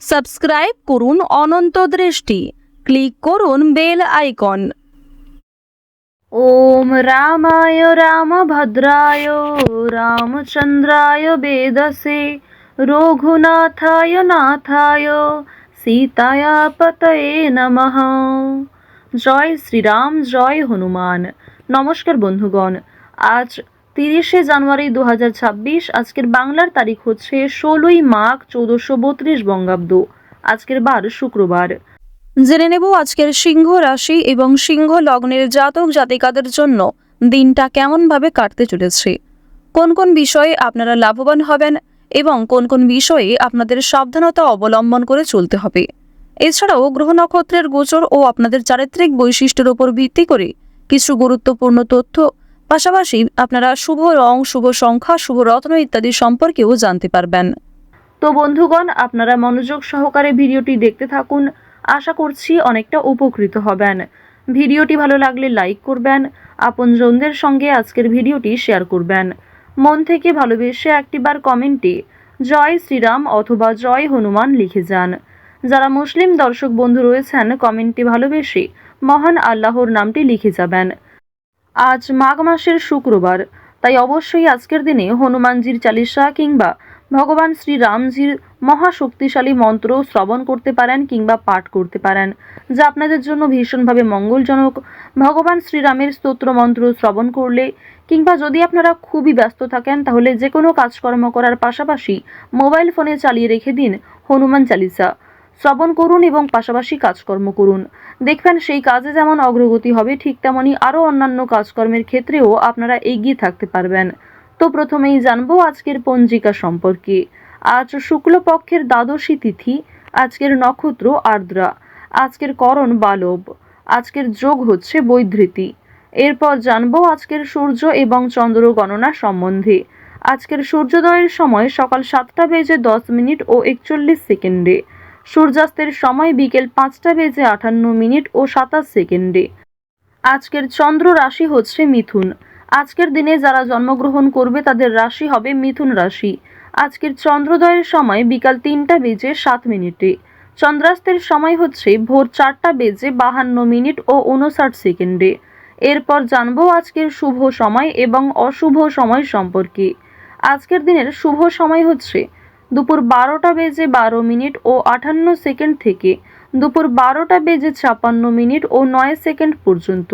Subscribe করুন অনন্ত দৃষ্টি, click করুন বেল আইকন। ওম রামায় রামভদ্রায় রামচন্দ্রায় বেদসে রঘুনাথায় নাথায় সীতায়া পতয়ে নমঃ। জয় শ্রীরাম, জয় হনুমান। নমস্কার বন্ধুগণ, আজ 30শে জানুয়ারি 2026। আজকের বাংলার তারিখ হচ্ছে 16ই মাঘ 1432 বঙ্গাব্দ। আজকের বার শুক্রবার। জেনে নেব আজকের সিংহ রাশি এবং সিংহ লগ্নের জাতক জাতিকাদের জন্য দিনটা কেমনভাবে কাটতে চলেছে, কোন কোন বিষয়ে আপনারা লাভবান হবেন এবং কোন কোন বিষয়ে আপনাদের সাবধানতা অবলম্বন করে চলতে হবে। এছাড়াও গ্রহ নক্ষত্রের গোচর ও আপনাদের চারিত্রিক বৈশিষ্ট্যের উপর ভিত্তি করে কিছু গুরুত্বপূর্ণ তথ্য, পাশাপাশি আপনারা শুভ রং, শুভ সংখ্যা, শুভ রত্ন ইত্যাদি সম্পর্কেও জানতে পারবেন। তো বন্ধুগণ, আপনারা মনোযোগ সহকারে ভিডিওটি দেখতে থাকুন। আশা করছি অনেকটা উপকৃত হবেন। ভিডিওটি ভালো লাগলে লাইক করবেন, আপনজনদের সঙ্গে আজকের ভিডিওটি শেয়ার করবেন। মন থেকে ভালোবেসে একটিবার কমেন্টে জয় শ্রীরাম অথবা জয় হনুমান লিখে যান। যারা মুসলিম দর্শক বন্ধু রয়েছেন, কমেন্টে ভালোবেসে মহান আল্লাহর নামটি লিখে যাবেন। আজ মাঘ মাসের শুক্রবার, তাই অবশ্যই আজকের দিনে হনুমানজির চালিসা কিংবা ভগবান শ্রীরামজির মহাশক্তিশালী মন্ত্র শ্রবণ করতে পারেন কিংবা পাঠ করতে পারেন, যা আপনাদের জন্য ভীষণভাবে মঙ্গলজনক। ভগবান শ্রীরামের স্তোত্র মন্ত্র শ্রবণ করলে কিংবা যদি আপনারা খুবই ব্যস্ত থাকেন, তাহলে যে কোনো কাজকর্ম করার পাশাপাশি মোবাইল ফোনে চালিয়ে রেখে দিন হনুমান চালিসা, শ্রবণ করুন এবং পাশাপাশি কাজকর্ম করুন। দেখবেন সেই কাজে যেমন অগ্রগতি হবে, ঠিক তেমনই আরও অন্যান্য কাজকর্মের ক্ষেত্রেও আপনারা এগিয়ে থাকতে পারবেন। তো প্রথমেই জানবো আজকের পঞ্জিকা সম্পর্কে। আজ শুক্লপক্ষের দ্বাদশী তিথি, আজকের নক্ষত্র আর্দ্রা, আজকের করণ বালব, আজকের যোগ হচ্ছে বৈধৃতি। এরপর জানবো আজকের সূর্য এবং চন্দ্র গণনা সম্বন্ধে। আজকের সূর্যোদয়ের সময় সকাল 7টা বেজে 10 মিনিট ও 41 সেকেন্ডে, সূর্যাস্তের সময় বিকেল 5টা বেজে 58 মিনিট ও 27 সেকেন্ডে। আজকের চন্দ্র রাশি হচ্ছে মিথুন। আজকের দিনে যারা জন্মগ্রহণ করবে তাদের রাশি হবে মিথুন রাশি। আজকের চন্দ্রোদয়ের সময় বিকাল 3টা বেজে 7 মিনিটে, চন্দ্রাস্তের সময় হচ্ছে ভোর 4টা বেজে 52 মিনিট ও 59 সেকেন্ডে। এরপর জানবো আজকের শুভ সময় এবং অশুভ সময় সম্পর্কে। আজকের দিনের শুভ সময় হচ্ছে দুপুর 12টা বেজে 12 মিনিট ও 58 সেকেন্ড থেকে দুপুর 12টা বেজে 56 মিনিট ও 9 সেকেন্ড পর্যন্ত।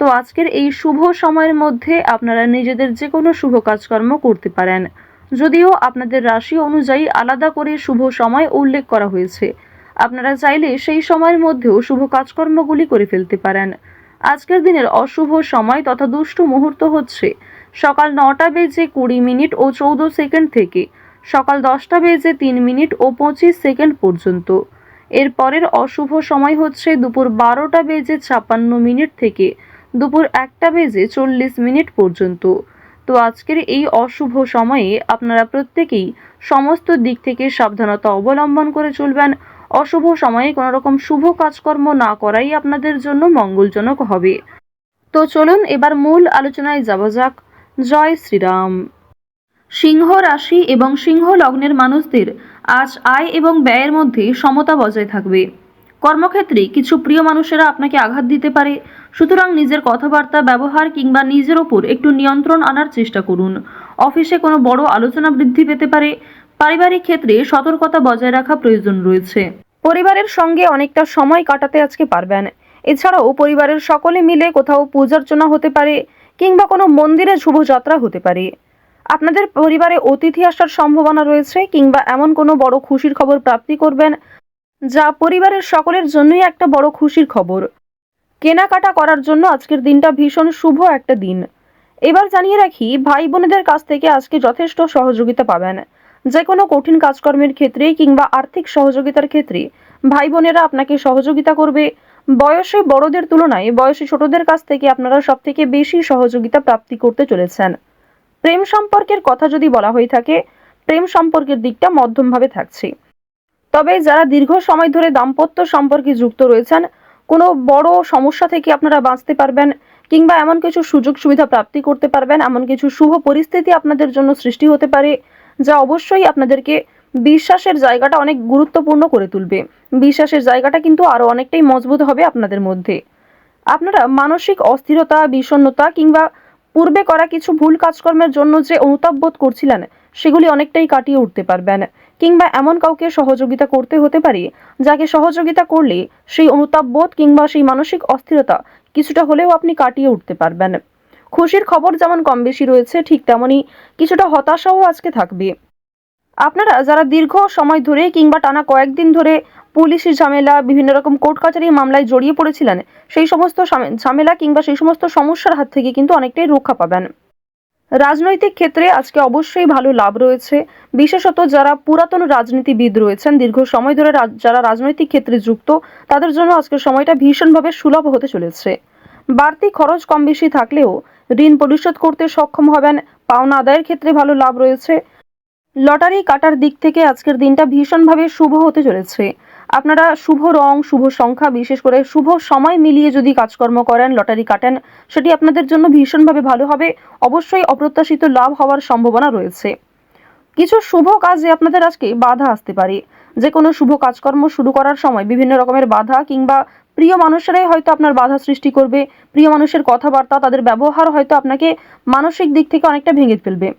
তো আজকের এই শুভ সময়ের মধ্যে আপনারা নিজেদের যে কোনো শুভ কাজকর্ম করতে পারেন, যদিও আপনাদের রাশি অনুযায়ী আলাদা করে শুভ সময় উল্লেখ করা হয়েছে। আপনারা চাইলে সেই সময়ের মধ্যেও শুভ কাজকর্মগুলি করে ফেলতে পারেন। আজকের দিনের অশুভ সময় তথা দুষ্টু মুহূর্ত হচ্ছে সকাল 9টা বেজে 20 মিনিট ও 14 সেকেন্ড থেকে সকাল 10টা বেজে 3 মিনিট ও 25 সেকেন্ড পর্যন্ত। এর পরের অশুভ সময় হচ্ছে দুপুর 12টা বেজে 56 মিনিট থেকে দুপুর 1টা বেজে 40 মিনিট পর্যন্ত। তো আজকের এই অশুভ সময়ে আপনারা প্রত্যেকেই সমস্ত দিক থেকে সাবধানতা অবলম্বন করে চলবেন। অশুভ সময়ে কোনো রকম শুভ কাজকর্ম না করাই আপনাদের জন্য মঙ্গলজনক হবে। তো চলুন এবার মূল আলোচনায় যাওয়া যাক। জয় শ্রীরাম। সিংহ রাশি এবং সিংহ লগ্নের মানুষদের আজ আয় এবং ব্যয়ের মধ্যে সমতা বজায় থাকবে। কর্মক্ষেত্রে কিছু প্রিয় মানুষেরা আপনাকে আঘাত দিতে পারে, সুতরাং নিজের কথাবার্তা, ব্যবহার কিংবা নিজের ওপর একটু নিয়ন্ত্রণ আনার চেষ্টা করুন। অফিসে কোনো বড় আলোচনা বৃদ্ধি পেতে পারে। পারিবারিক ক্ষেত্রে সতর্কতা বজায় রাখা প্রয়োজন রয়েছে। পরিবারের সঙ্গে অনেকটা সময় কাটাতে আজকে পারবেন। এছাড়াও পরিবারের সকলে মিলে কোথাও পূজার্চনা হতে পারে কিংবা কোনো মন্দিরে শুভযাত্রা হতে পারে। আপনাদের পরিবারে অতিথি আসার সম্ভাবনা রয়েছে কিংবা এমন কোনো বড় খুশির খবর প্রাপ্তি করবেন, যা পরিবারের সকলের জন্যই একটা বড় খুশির খবর। কেনাকাটা করার জন্য আজকের দিনটা ভীষণ শুভ একটা দিন। এবার জানিয়ে রাখি, ভাই বোনেদের কাছ থেকে আজকে যথেষ্ট সহযোগিতা পাবেন। যে কোনো কঠিন কাজকর্মের ক্ষেত্রে কিংবা আর্থিক সহযোগিতার ক্ষেত্রে ভাই বোনেরা আপনাকে সহযোগিতা করবে। বয়সে বড়দের তুলনায় বয়সে ছোটদের কাছ থেকে আপনারা সব থেকে বেশি সহযোগিতা প্রাপ্তি করতে চলেছেন। প্রেম সম্পর্কের কথা যদি বলা হয়ে থাকে, প্রেম সম্পর্কের দিকটা মধ্যমভাবে থাকছে। তবে যারা দীর্ঘ সময় ধরে দাম্পত্য সম্পর্কে যুক্ত রয়েছেন, কোনো বড় সমস্যা থেকে আপনারা বাঁচতে পারবেন কিংবা এমন কিছু সুযোগ সুবিধা প্রাপ্তি করতে পারবেন, এমন কিছু শুভ পরিস্থিতি আপনাদের জন্য সৃষ্টি হতে পারে, যা অবশ্যই আপনাদেরকে বিশ্বাসের জায়গাটা অনেক গুরুত্বপূর্ণ করে তুলবে। বিশ্বাসের জায়গাটা কিন্তু আরো অনেকটাই মজবুত হবে আপনাদের মধ্যে। আপনারা মানসিক অস্থিরতা, বিষণ্ণতা কিংবা পূর্বে করা কিছু ভুল কাজকর্মের জন্য যে অনুতাপ বোধ করছিলেন সেগুলি অনেকটাই কাটিয়ে উঠতে পারবেন। কিংবা এমন কাউকে সহযোগিতা করতে হতে পারে যাকে সহযোগিতা করলে সেই অনুতাপ বোধ কিংবা সেই মানসিক অস্থিরতা কিছুটা হলেও আপনি কাটিয়ে উঠতে পারবেন। খুশির খবর যেমন কম বেশি রয়েছে, ঠিক তেমনই কিছুটা হতাশাও আজকে থাকবে। আপনারা যারা দীর্ঘ সময় ধরে কিংবা টানা কয়েকদিন ধরে পুলিশি ঝামেলা, বিভিন্ন রকম কোর্ট কাচারি মামলায় জড়িয়ে পড়েছিলেন, সেই সমস্ত ঝামেলা কিংবা সেই সমস্ত সমস্যার হাত থেকে কিন্তু অনেকটাই রক্ষা পাবেন। রাজনৈতিক ক্ষেত্রে আজকে অবশ্যই ভালো লাভ রয়েছে। বিশেষত যারা পুরাতন রাজনীতিবিদ রয়েছেন, দীর্ঘ সময় ধরে যারা রাজনৈতিক ক্ষেত্রে যুক্ত, তাদের জন্য আজকের সময়টা ভীষণভাবে সুলভ হতে চলেছে। বাড়তি খরচ কম বেশি থাকলেও ঋণ পরিশোধ করতে সক্ষম হবেন। পাওনা আদায়ের ক্ষেত্রে ভালো লাভ রয়েছে। লটারি কাটার দিক থেকে আজকের দিনটা ভীষণভাবে শুভ হতে চলেছে। আপনারা শুভ রং, শুভ সংখ্যা, বিশেষ করে শুভ সময় মিলিয়ে যদি কাজকর্ম করেন, লটারি কাটেন, সেটি আপনাদের জন্য ভীষণভাবে ভালো হবে। অবশ্যই অপ্রত্যাশিত লাভ হওয়ার সম্ভাবনা রয়েছে। কিছু শুভ কাজে আপনাদের আজকে বাধা আসতে পারে। যে কোনো শুভ কাজকর্ম শুরু করার সময় বিভিন্ন রকমের বাধা কিংবা প্রিয় মানুষেরাই হয়তো আপনার বাধা সৃষ্টি করবে। প্রিয় মানুষের কথাবার্তা, তাদের ব্যবহার হয়তো আপনাকে মানসিক দিক থেকে অনেকটা ভেঙে ফেলবে।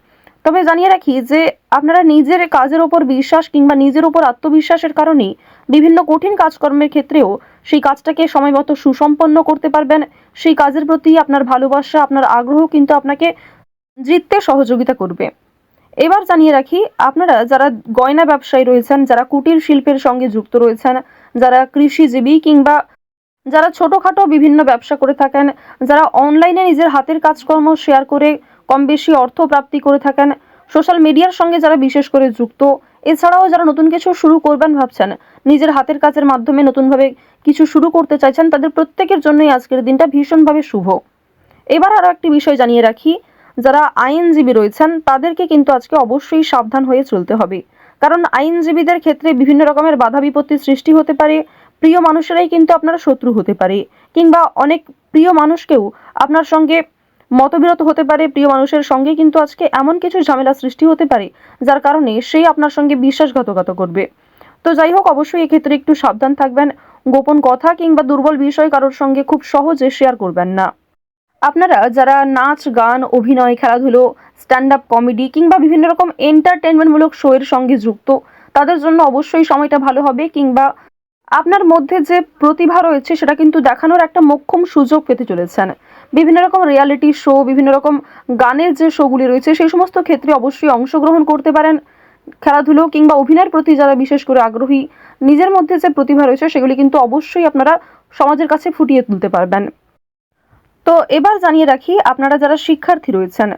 তবে জানিয়ে রাখি যে আপনারা নিজের কাজের ওপর বিশ্বাস কিংবা নিজের ওপর আত্মবিশ্বাসের কারণেই বিভিন্ন কঠিন কাজকর্মের ক্ষেত্রেও সেই কাজটাকে সময়মতো সুসম্পন্ন করতে পারবেন। সেই কাজের প্রতি আপনার ভালোবাসা, আপনার আগ্রহ কিন্তু আপনাকে জিততে সহযোগিতা করবে। এবার জানিয়ে রাখি, আপনারা যারা গয়না ব্যবসায়ী রয়েছেন, যারা কুটির শিল্পের সঙ্গে যুক্ত রয়েছেন, যারা কৃষিজীবী কিংবা যারা ছোটোখাটো বিভিন্ন ব্যবসা করে থাকেন, যারা অনলাইনে নিজের হাতের কাজকর্ম শেয়ার করে কম বেশি অর্থ প্রাপ্তি করে থাকেন, সোশ্যাল মিডিয়ার সঙ্গে যারা বিশেষ করে যুক্ত, এছাড়াও যারা নতুন কিছু শুরু করবেন ভাবছেন, নিজের হাতের কাজের মাধ্যমে নতুনভাবে কিছু শুরু করতে চাইছেন, তাদের প্রত্যেকের জন্যই আজকের দিনটা ভীষণভাবে শুভ। এবার আরও একটি বিষয় জানিয়ে রাখি, যারা আইনজীবী রয়েছেন তাদেরকে কিন্তু আজকে অবশ্যই সাবধান হয়ে চলতে হবে। কারণ আইনজীবীদের ক্ষেত্রে বিভিন্ন রকমের বাধা বিপত্তির সৃষ্টি হতে পারে। প্রিয় মানুষেরাই কিন্তু আপনার শত্রু হতে পারে, কিংবা অনেক প্রিয় মানুষকেও আপনার সঙ্গে মতবিরোধ হতে পারে। প্রিয় মানুষের সঙ্গে কিন্তু আজকে এমন কিছু ঝামেলা সৃষ্টি হতে পারে যার কারণে সেই আপনার সঙ্গে বিশ্বাসঘাতকতা করবে। তো যাই হোক, অবশ্যই এক্ষেত্রে একটু সাবধান থাকবেন। গোপন কথা কিংবা দুর্বল বিষয় কারোর সঙ্গে খুব সহজে শেয়ার করবেন না। আপনারা যারা নাচ, গান, অভিনয়, খেলাধুলো, স্ট্যান্ড আপ কমেডি কিংবা বিভিন্ন রকম এন্টারটেনমেন্টমূলক শো এর সঙ্গে যুক্ত, তাদের জন্য অবশ্যই সময়টা ভালো হবে। কিংবা আপনার মধ্যে যে প্রতিভা রয়েছে সেটা কিন্তু দেখানোর একটা মোক্ষম সুযোগ পেতে চলেছেন। বিভিন্ন রকম রিয়ালিটি শো, বিভিন্ন রকম গানের যে শোগুলি রয়েছে সেই সমস্ত ক্ষেত্রে অবশ্যই অংশগ্রহণ করতে পারেন। খেলাধুলো কিংবা অভিনয়ের প্রতি যারা বিশেষ করে আগ্রহী, নিজের মধ্যে যে প্রতিভা রয়েছে সেগুলি কিন্তু অবশ্যই আপনারা সমাজের কাছে ফুটিয়ে তুলতে পারবেন। তো এবার জানিয়ে রাখি, আপনারা যারা শিক্ষার্থী রয়েছেন,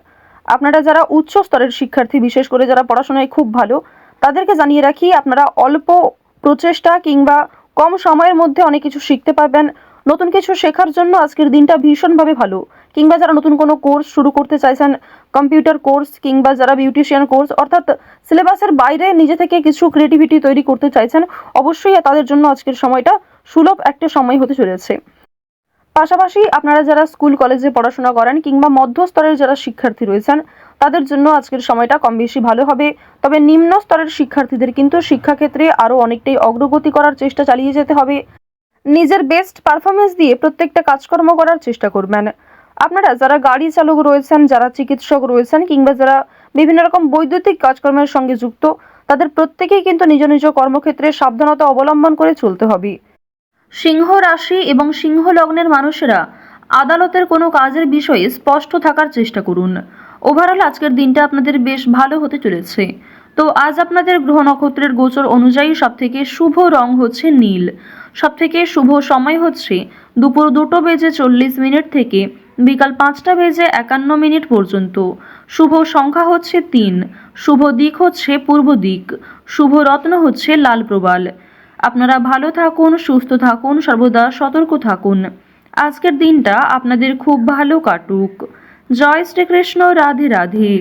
আপনারা যারা উচ্চ স্তরের শিক্ষার্থী, বিশেষ করে যারা পড়াশোনায় খুব ভালো, তাদেরকে জানিয়ে রাখি আপনারা অল্প প্রচেষ্টা কিংবা কম সময়ের মধ্যে অনেক কিছু শিখতে পারবেন। নতুন কিছু শেখার জন্য আজকের দিনটা ভীষণভাবে ভালো। কিংবা যারা নতুন কোনো কোর্স শুরু করতে চাইছেন, কম্পিউটার কোর্স কিংবা যারা বিউটিশিয়ান কোর্স, অর্থাৎ সিলেবাসের বাইরে নিজে থেকে কিছু ক্রিয়েটিভিটি তৈরি করতে চাইছেন, অবশ্যই তাদের জন্য আজকের সময়টা সুলভ একটা সময় হতে চলেছে। পাশাপাশি আপনারা যারা স্কুল কলেজে পড়াশোনা করেন কিংবা মধ্যস্তরের যারা শিক্ষার্থী রয়েছেন, তাদের জন্য আজকের সময়টা কম বেশি ভালো হবে। তবে নিম্ন স্তরের শিক্ষার্থীদের কিন্তু শিক্ষাক্ষেত্রে আরও অনেকটাই অগ্রগতি করার চেষ্টা চালিয়ে যেতে হবে। নিজের বেস্ট পারফরমেন্স দিয়ে প্রত্যেকটা কাজকর্ম করার চেষ্টা করবেন। আপনারা যারা গাড়ি চালক রয়েছেন, যারা চিকিৎসক রয়েছেন কিংবা যারা বিভিন্ন রকম বৈদ্যুতিক কাজকর্মের সঙ্গে যুক্ত, তাদের প্রত্যেকেই কিন্তু নিজ নিজ কর্মক্ষেত্রে সাবধানতা অবলম্বন করে চলতে হবে। সিংহ রাশি এবং সিংহ লগ্নের মানুষেরা আদালতের কোনো কাজের বিষয়ে স্পষ্ট থাকার চেষ্টা করুন। ওভারঅল আজকের দিনটা আপনাদের বেশ ভালো হতে চলেছে। তো আজ আপনাদের গ্রহ নক্ষত্রের গোচর অনুযায়ী সবথেকে শুভ রং হচ্ছে নীল। সবথেকে শুভ সময় হচ্ছে দুপুর 2:40 থেকে বিকাল 5:51 পর্যন্ত। শুভ সংখ্যা হচ্ছে 3। শুভ দিক হচ্ছে পূর্ব দিক। শুভ রত্ন হচ্ছে লাল প্রবাল। আপনারা ভালো থাকুন, সুস্থ থাকুন, সর্বদা সতর্ক থাকুন। আজকের দিনটা আপনাদের খুব ভালো কাটুক। জয় শ্রীকৃষ্ণ। রাধে রাধে।